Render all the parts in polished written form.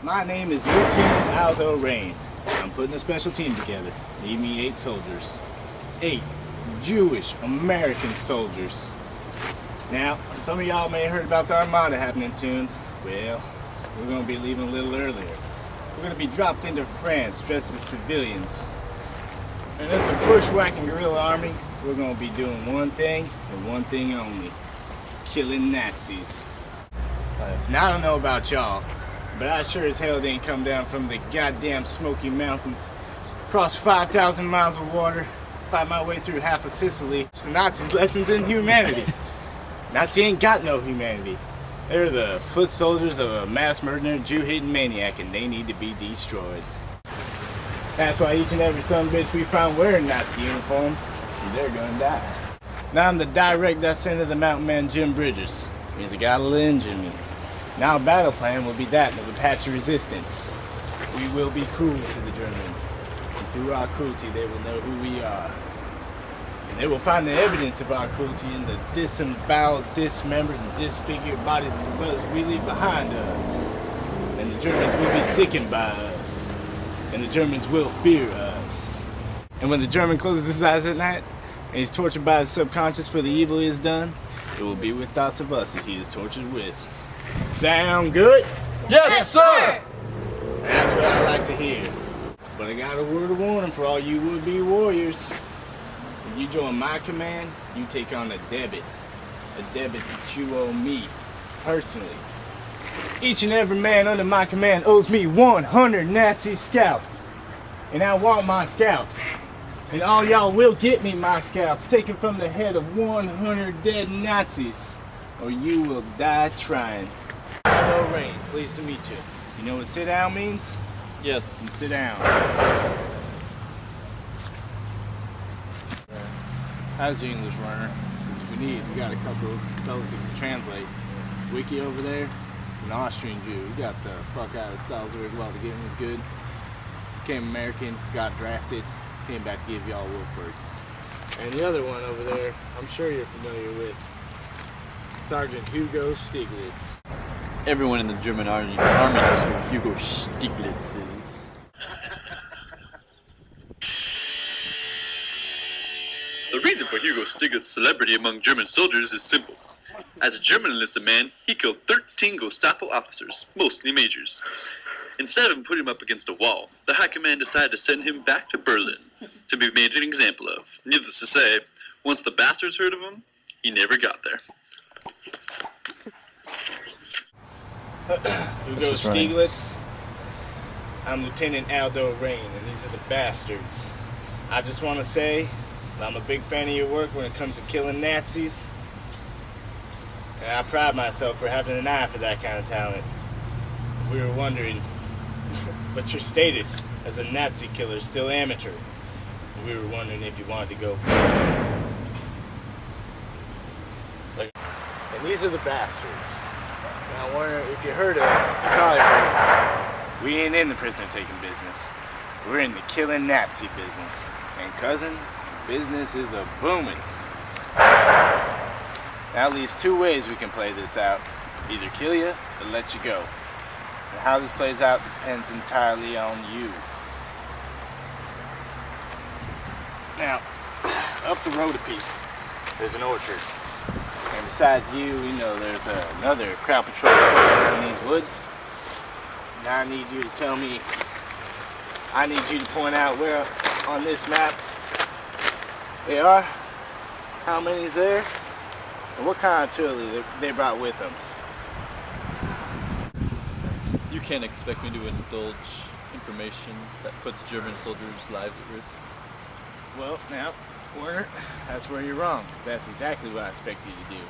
My name is Lieutenant Aldo Rain. I'm putting a special team together. Need me 8 soldiers. 8 Jewish American soldiers. Now, some of y'all may have heard about the Armada happening soon. Well, we're going to be leaving a little earlier. We're going to be dropped into France dressed as civilians. And as a bushwhacking guerrilla army, we're going to be doing one thing and one thing only. Killing Nazis. Now, I don't know about y'all, but I sure as hell didn't come down from the goddamn Smoky Mountains, cross 5,000 miles of water, fight my way through half of Sicily. It's the Nazis' lessons in humanity. Nazi ain't got no humanity. They're the foot soldiers of a mass murdering, Jew-hating maniac, and they need to be destroyed. That's why each and every son of a bitch we find wearing Nazi uniform, they're gonna die. Now I'm the direct descendant of the mountain man Jim Bridgers. Means I got a little engine in me. Now our battle plan will be that of Apache resistance. We will be cruel to the Germans. And through our cruelty they will know who we are. And they will find the evidence of our cruelty in the disemboweled, dismembered, and disfigured bodies of the brothers we leave behind us. And the Germans will be sickened by us. And the Germans will fear us. And when the German closes his eyes at night, and he's tortured by his subconscious for the evil he has done, it will be with thoughts of us that he is tortured with. Sound good? Yes, sir! That's what I like to hear. But I got a word of warning for all you would-be warriors. When you join my command, you take on a debit. A debit that you owe me, personally. Each and every man under my command owes me 100 Nazi scalps. And I want my scalps. And all y'all will get me my scalps taken from the head of 100 dead Nazis. Or you will die trying. Hello, Rain. Pleased to meet you. You know what sit down means? Yes. And sit down. How's your English, Werner? Since we got a couple of fellas that can translate. Wiki over there, an Austrian Jew. He got the fuck out of Salzburg while the game was good. Became American, got drafted, came back to give y'all a whoop. And the other one over there, I'm sure you're familiar with. Sergeant Hugo Stieglitz. Everyone in the German army knows who Hugo Stieglitz is. The reason for Hugo Stieglitz's celebrity among German soldiers is simple. As a German enlisted man, he killed 13 Gestapo officers, mostly majors. Instead of putting him up against a wall, the High Command decided to send him back to Berlin to be made an example of. Needless to say, once the bastards heard of him, he never got there. Hugo Stieglitz. I'm Lieutenant Aldo Rain, and these are the bastards. I just want to say that I'm a big fan of your work when it comes to killing Nazis. And I pride myself for having an eye for that kind of talent. We were wondering, what's your status as a Nazi killer, still amateur? We were wondering if you wanted to go. And these are the bastards. Now, Warner, if you heard of us, you probably heard. We ain't in the prisoner taking business. We're in the killing Nazi business. And cousin, business is a booming. That leaves 2 ways we can play this out. Either kill you or let you go. And how this plays out depends entirely on you. Now, up the road a piece, there's an orchard. And besides you, we know there's another crowd patrol in these woods. Now I need you to tell me, I need you to point out where on this map they are, how many is there, and what kind of artillery they brought with them. You can't expect me to indulge information that puts German soldiers' lives at risk. Well, now, Werner, that's where you're wrong, because that's exactly what I expect you to do.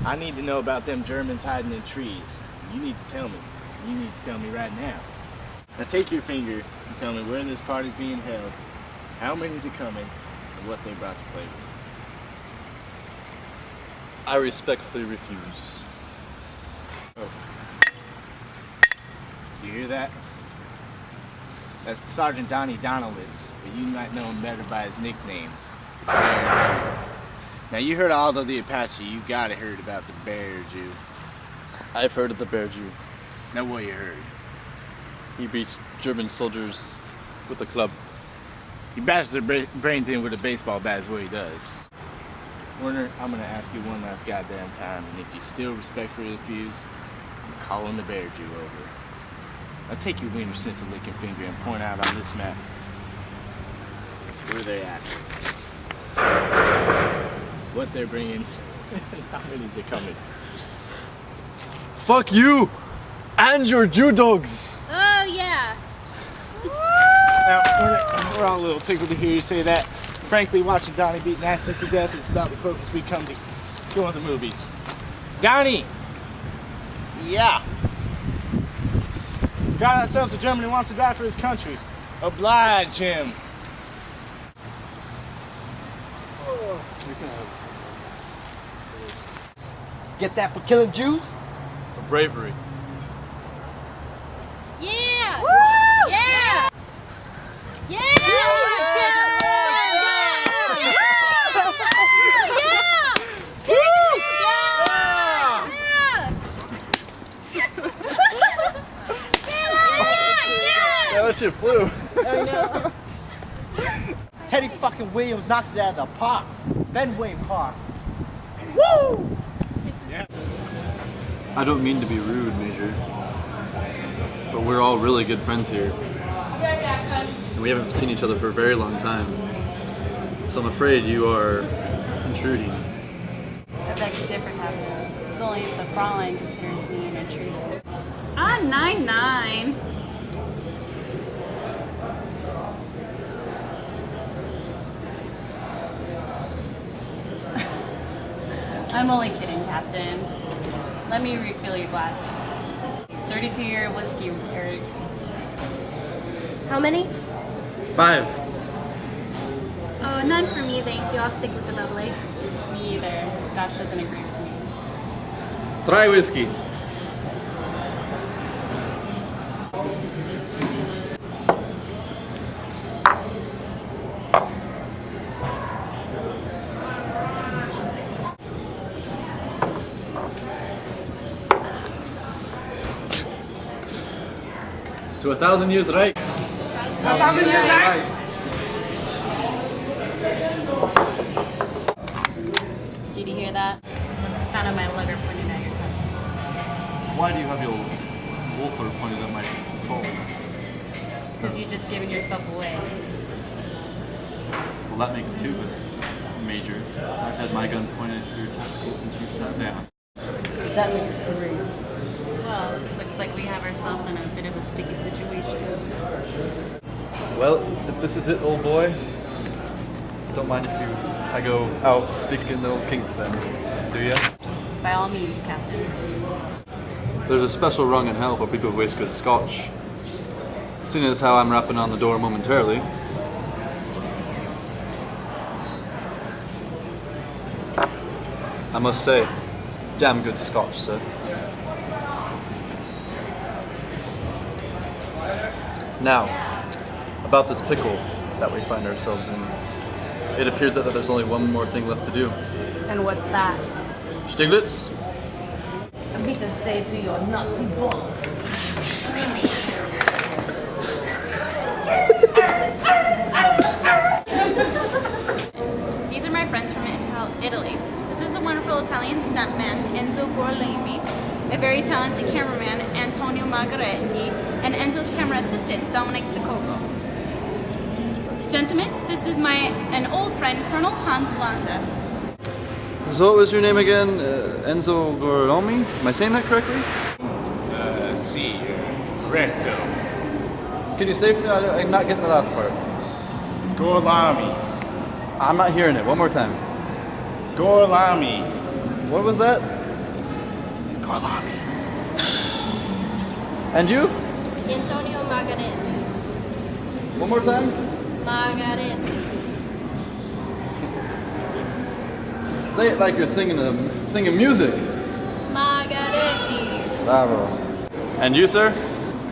I need to know about them Germans hiding in trees. You need to tell me. You need to tell me right now. Now take your finger and tell me where this party's being held, how many's it coming, and what they brought to play with. I respectfully refuse. Oh. You hear that? That's Sergeant Donnie Donowitz, but you might know him better by his nickname, Bear Jew. Now you heard Aldo the Apache, you gotta heard about the Bear Jew. I've heard of the Bear Jew. Now what you heard? He beats German soldiers with a club. He bashes their brains in with a baseball bat is what he does. Werner, I'm gonna ask you one last goddamn time, and if you still respectfully refuse, I'm calling the bear Jew over. I'll take your wiener schnitzel licking finger and point out on this map where they're at. What they're bringing, and how many's are coming. Fuck you! And your Jew dogs! Oh, yeah. Now, we're all a little tickled to hear you say that. Frankly, watching Donnie beat Nazis to death is about the closest we come to going to the movies. Donnie! Yeah. Got ourselves a German who wants to die for his country. Oblige him. Get that for killing Jews? For bravery. Yeah. Woo! Yeah. Yeah. Yeah. Yeah, that shit flew. I know. Teddy fucking Williams knocks it out of the park. Fenway Park. Woo! I don't mean to be rude, Major, but we're all really good friends here. And we haven't seen each other for a very long time. So I'm afraid you are intruding. I beg to differ, Captain. It's only if the Fraulein considers me an intruder. Ah, 9-9. I'm only kidding, Captain. Let me refill your glasses. 32-year whiskey, Eric. How many? 5. Oh, none for me, thank you. I'll stick with the bubbly. Me either. Scotch doesn't agree with me. Try whiskey. To 1,000 years right. Did you hear that? That's the sound of my liver pointing at your testicles. Why do you have your wolfer pointed at my balls? Because you've just given yourself away. Well, that makes 2 of us, Major. I've had my gun pointed at your testicles since you sat down. That makes 3. Well, looks like we have ourselves in a bit of a sticky situation. Well, if this is it, old boy, don't mind if I go out speaking the old kinks then, do ya? By all means, Captain. There's a special rung in hell for people who waste good scotch. Seeing as how I'm rapping on the door momentarily, I must say, damn good scotch, sir. Now, about this pickle that we find ourselves in. It appears that there's only one more thing left to do. And what's that? Stiglitz? I mean to say to your Nazi bomb. These are my friends from Italy. This is the wonderful Italian stuntman, Enzo Gorlami, a very talented cameraman, Antonio Margaretti, and Enzo's camera assistant, Dominic De Coco. Gentlemen, this is an old friend, Colonel Hans Landa. So what was your name again? Enzo Gorlami? Am I saying that correctly? See, correcto. Can you say for me? I'm not getting the last part. Gorlami. I'm not hearing it. One more time. Gorlami. What was that? Gorlami. And you? Antonio Margaretti. One more time? Margaretti. Say it like you're singing music. Margaretti. Bravo. And you, sir?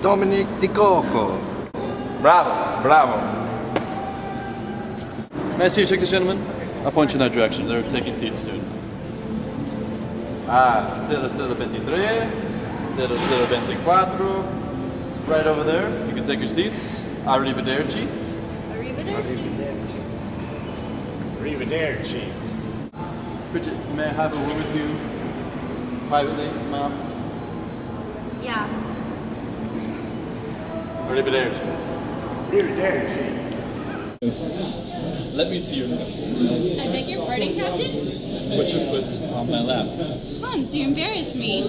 Dominic Di Coco. Bravo. Bravo. May I see your tickets, gentlemen? I'll point you in that direction. They're taking seats soon. Ah, 023, 024, right over there. You can take your seats. Arrivederci. Arrivederci. Arrivederci. Bridget, may I have a word with you privately in my office? Yeah. Arrivederci. Arrivederci. Let me see your foot. I beg your pardon, Captain? Put your foot on my lap. Hans, you embarrass me.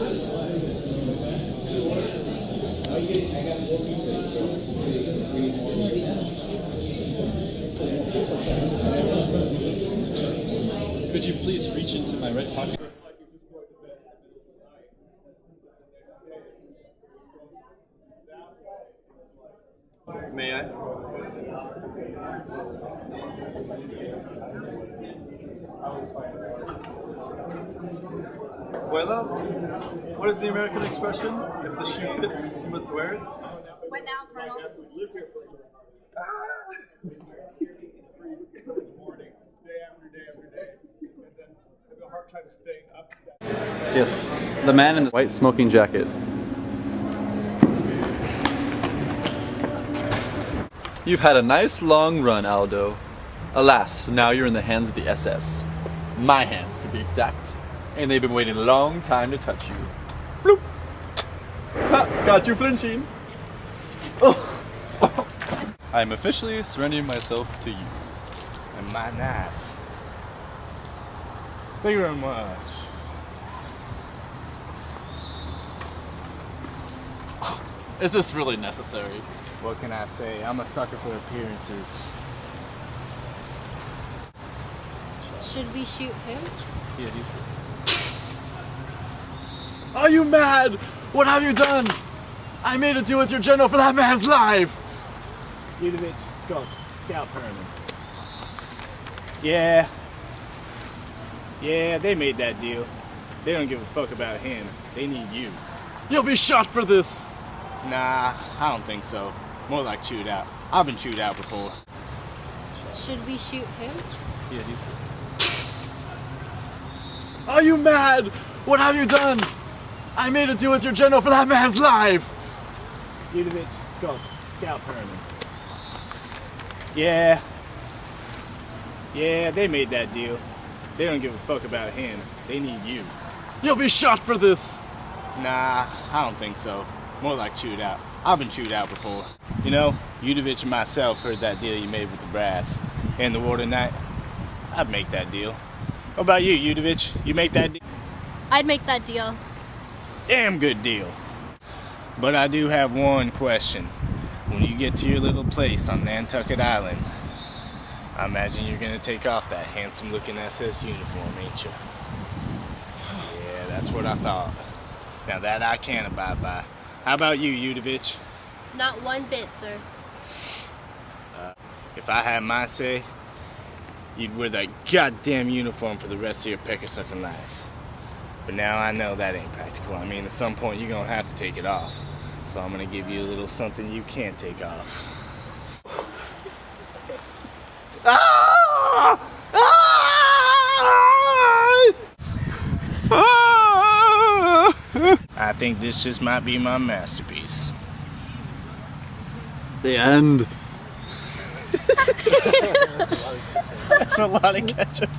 Could you please reach into my right pocket? May I? Well, what is the American expression? If the shoe fits, you must wear it. What now, Colonel? Yes, the man in the white smoking jacket. You've had a nice long run, Aldo. Alas, now you're in the hands of the SS. My hands, to be exact. And they've been waiting a long time to touch you. Bloop! Ha! Got you flinching! Oh. I am officially surrendering myself to you. And my knife. Thank you very much. Is this really necessary? What can I say? I'm a sucker for appearances. Should we shoot him? Yeah, he's Are you mad? What have you done? I made a deal with your general for that man's life! Udovich, Scout Herman. Yeah, they made that deal. They don't give a fuck about him. They need you. You'll be shot for this! Nah, I don't think so. More like chewed out. I've been chewed out before. Should we shoot him? Yeah, he's Are you mad? What have you done? I made a deal with your general for that man's life! Udovich, Scout Herman. Yeah, they made that deal. They don't give a fuck about him. They need you. You'll be shot for this! Nah, I don't think so. More like chewed out. I've been chewed out before. You know, Udovich and myself heard that deal you made with the brass. And the war tonight, I'd make that deal. What about you, Udovich? You make that deal? I'd make that deal. Damn good deal. But I do have one question. When you get to your little place on Nantucket Island, I imagine you're gonna take off that handsome looking SS uniform, ain't you? Yeah, that's what I thought. Now that I can abide by. How about you, Udovich? Not one bit, sir. If I had my say, you'd wear that goddamn uniform for the rest of your pecker-sucking life. But now I know that ain't practical. I mean, at some point you're gonna have to take it off. So I'm gonna give you a little something you can't take off. I think this just might be my masterpiece. The end. That's a lot of ketchup.